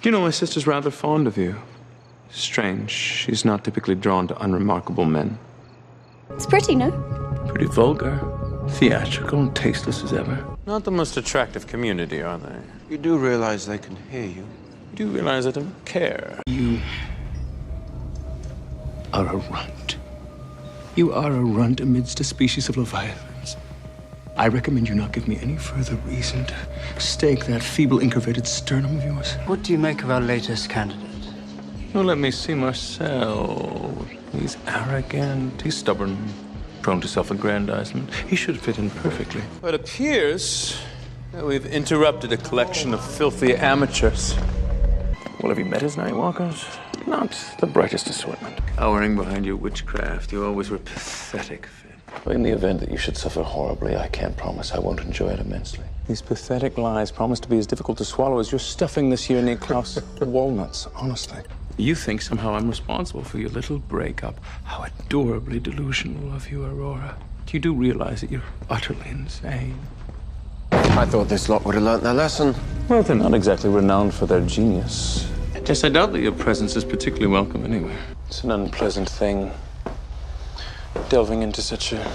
You know, my sister's rather fond of you. Strange. She's not typically drawn to unremarkable men. It's pretty, no? Pretty vulgar, theatrical, and tasteless as ever. Not the most attractive community, are they? You do realize they can hear you? You do realize I don't care. You are a runt. You are a runt amidst a species of leviathans. I recommend you not give me any further reason to stake that feeble, incurvated sternum of yours. What do you make of our latest candidate? Oh, let me see Marcel. He's arrogant, he's stubborn, prone to self-aggrandizement. He should fit in perfectly. But it appears that we've interrupted a collection of filthy amateurs. Well, have you met his Nightwalkers? Not the brightest assortment. Cowering behind your witchcraft, you always were pathetic, Finn. In the event that you should suffer horribly, I can't promise I won't enjoy it immensely. These pathetic lies promise to be as difficult to swallow as you're stuffing this year near Klaus walnuts, honestly. You think somehow I'm responsible for your little breakup. How adorably delusional of you, Aurora. You do realize that you're utterly insane. I thought this lot would have learnt their lesson. Well, they're not exactly renowned for their genius. Yes, I doubt that your presence is particularly welcome anywhere. It's an unpleasant thing, delving into such a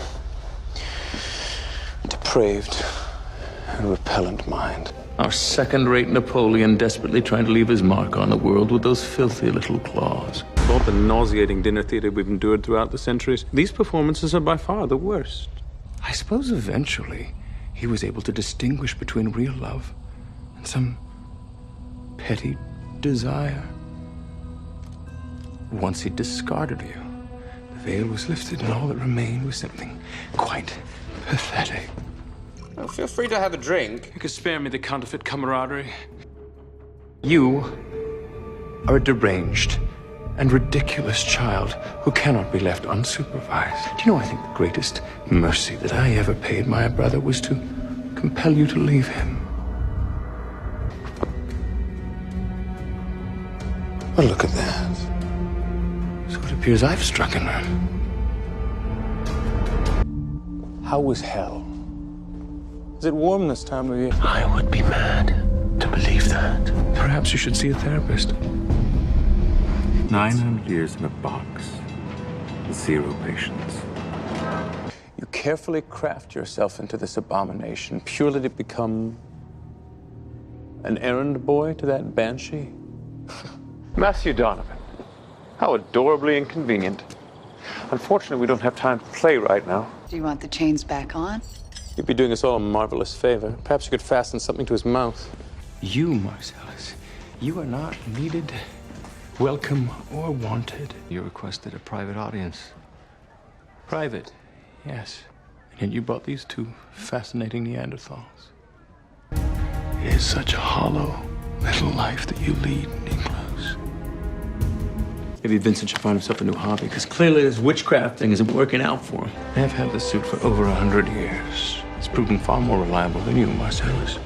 depraved and repellent mind. Our second-rate Napoleon desperately trying to leave his mark on the world with those filthy little claws. Of all the nauseating dinner theater we've endured throughout the centuries, these performances are by far the worst. I suppose eventually he was able to distinguish between real love and some petty desire. Once he discarded you, the veil was lifted and all that remained was something quite pathetic. Well, feel free to have a drink. You could spare me the counterfeit camaraderie. You are a deranged and ridiculous child who cannot be left unsupervised. Do you know, I think the greatest mercy that I ever paid my brother was to compel you to leave him. Well, look at that. So it appears I've struck a nerve. How was hell? Is it warm this time of year? I would be mad to believe that. Perhaps you should see a therapist. 900 years in a box. 0 patience. You carefully craft yourself into this abomination purely to become an errand boy to that banshee? Matthew Donovan. How adorably inconvenient. Unfortunately, we don't have time to play right now. Do you want the chains back on? You'd be doing us all a marvelous favor. Perhaps you could fasten something to his mouth. You, Marcellus, you are not needed, welcome, or wanted. You requested a private audience. Private, yes. And yet you brought these 2 fascinating Neanderthals. It is such a hollow little life that you lead, Nicholas. Maybe Vincent should find himself a new hobby, because clearly this witchcraft thing isn't working out for him. I've had this suit for over 100 years. It's proven far more reliable than you, Marcellus.